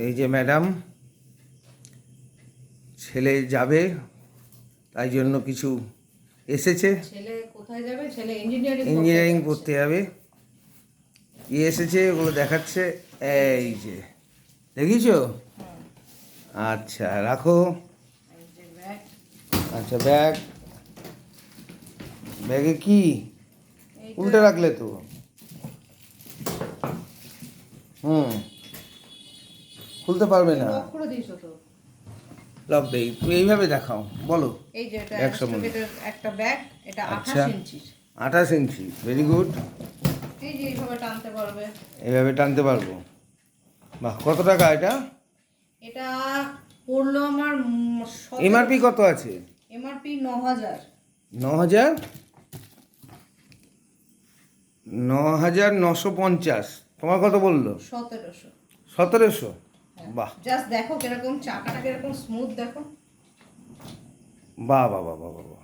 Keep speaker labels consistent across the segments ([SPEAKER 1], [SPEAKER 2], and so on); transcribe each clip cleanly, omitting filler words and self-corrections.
[SPEAKER 1] এই যে ম্যাডাম, ছেলে যাবে তাই জন্য কিছু এসেছে।
[SPEAKER 2] ছেলে কোথায় যাবে? ছেলে ইঞ্জিনিয়ারিং
[SPEAKER 1] ইঞ্জিনিয়ারিং পড়তে যাবে। কি এসেছে ওগুলো দেখাচ্ছে। এই যে দেখিছো? আচ্ছা রাখো। আচ্ছা ব্যাগ, ব্যাগে কি উল্টে রাখলে তো। খুলতে পারবে না।
[SPEAKER 2] লক করে দিয়েছো তো?
[SPEAKER 1] লক দেই, তুমি এইভাবে দেখাও, বলো।
[SPEAKER 2] এই যে এটা
[SPEAKER 1] ব্যাগ সম্বন্ধে
[SPEAKER 2] একটা ব্যাগ, এটা
[SPEAKER 1] আচ্ছা
[SPEAKER 2] 28 ইঞ্চি।
[SPEAKER 1] 28 ইঞ্চি, ভেরি গুড।
[SPEAKER 2] এই যে এইভাবে টানতে পারবে।
[SPEAKER 1] এইভাবে টানতে পারবো। বাহ, কত টাকা এটা?
[SPEAKER 2] এটা পড়লো আমার
[SPEAKER 1] এমআরপি কত আছে?
[SPEAKER 2] এমআরপি 9000।
[SPEAKER 1] 9000, 9950। তোমার কত বললো?
[SPEAKER 2] 1700।
[SPEAKER 1] 1700। বাহ
[SPEAKER 2] জাস্ট দেখো কিরকম চাকাটা, কিরকম স্মুথ দেখো।
[SPEAKER 1] বাহ বাহ বাহ বাহ বাহ,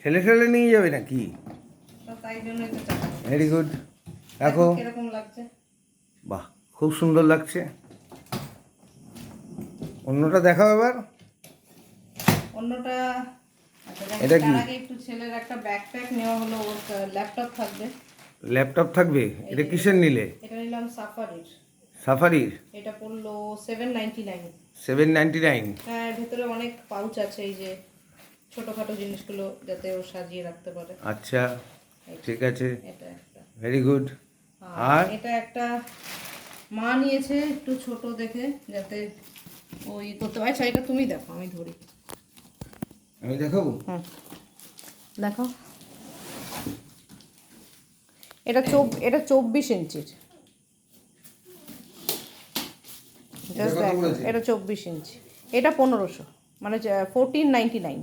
[SPEAKER 1] ঠেলে ঠেলে নিয়ে যাবে নাকি?
[SPEAKER 2] তো তাই জন্যই তো চাকা।
[SPEAKER 1] ভেরি গুড, দেখো
[SPEAKER 2] কিরকম লাগছে।
[SPEAKER 1] বাহ, খুব সুন্দর লাগছে। অন্যটা দেখাও এবার।
[SPEAKER 2] অন্যটা
[SPEAKER 1] এটা কি?
[SPEAKER 2] তার আগে একটু ছেলের একটা ব্যাকপ্যাক নেওয়া হলো, ওর ল্যাপটপ থাকবে।
[SPEAKER 1] ল্যাপটপ থাকবে? এটা কিসের নিলে?
[SPEAKER 2] এটা নিলাম সাফারির।
[SPEAKER 1] সাফারির?
[SPEAKER 2] এটা পড়লো 799।
[SPEAKER 1] 799।
[SPEAKER 2] হ্যাঁ, ভেতরে অনেক পাউচ আছে, এই যে ছোটখাটো জিনিসগুলো যাতে ও সাজিয়ে রাখতে পারে।
[SPEAKER 1] আচ্ছা ঠিক আছে,
[SPEAKER 2] এটা একটা।
[SPEAKER 1] Very good.
[SPEAKER 2] আর এটা একটা মা নিয়েছে একটু ছোট দেখে, যাতে ওই করতে পারে। আচ্ছা, এটা তুমি দেখো, আমি ধরি।
[SPEAKER 1] আমি দেখাবো?
[SPEAKER 2] হুম, দেখো। এটা 24 ইঞ্চির। জাস্ট দেখো, এটা 24 ইঞ্চি। এটা 1500, মানে 1499।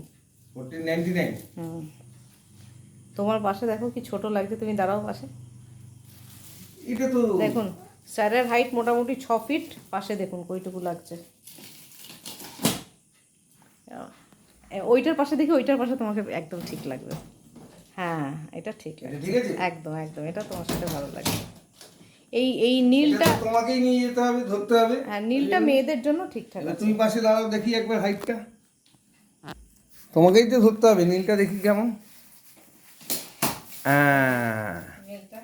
[SPEAKER 1] 1499।
[SPEAKER 2] হুম, তোমার পাশে দেখো কি ছোট লাগছে, তুমি দাঁড়াও পাশে।
[SPEAKER 1] এটা তো
[SPEAKER 2] দেখুন, স্যারের হাইট মোটামুটি 6 ফিট, পাশে দেখুন কইটুকু লাগছে। ওইটার পাশে দেখি, ওইটার পাশে তোমাকে একদম ঠিক লাগবে। হ্যাঁ, এটা ঠিক লাগছে,
[SPEAKER 1] ঠিক আছে,
[SPEAKER 2] একদম একদম, এটা তোমার সাথে ভালো লাগবে। এই নীলটা
[SPEAKER 1] তোমাকেই নিয়ে যেতে হবে, ধরতে হবে।
[SPEAKER 2] হ্যাঁ, নীলটা মেয়েদের জন্য ঠিকঠাক আছে।
[SPEAKER 1] তুমি পাশে দাঁড়াও, দেখি একবার হাইটটা। তোমাকেই তো ধরতে হবে, নীলটা দেখি কেমন। হ্যাঁ,
[SPEAKER 2] নীলটা।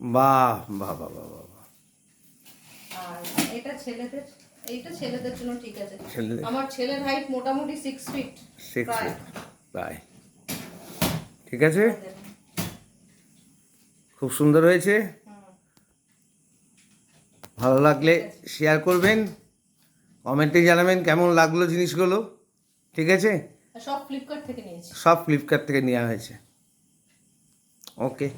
[SPEAKER 1] বাহ বাহ বাহ বাহ বাহ।
[SPEAKER 2] আর এটা ছেলেদের, এইটা ছেলেদের জন্য ঠিক আছে।
[SPEAKER 1] ছেলেদের?
[SPEAKER 2] আমার ছেলের হাইট মোটামুটি 6 ফিট
[SPEAKER 1] 6 ফিট প্রায়। ঠিক আছে, খুব সুন্দর হয়েছে। ভালো লাগলে শেয়ার করবেন, কমেন্টে জানাবেন কেমন লাগলো জিনিসগুলো। ঠিক আছে,
[SPEAKER 2] সব ফ্লিপকার্ট থেকে নিয়েছি।
[SPEAKER 1] সব ফ্লিপকার্ট থেকে নেওয়া হয়েছে। ওকে।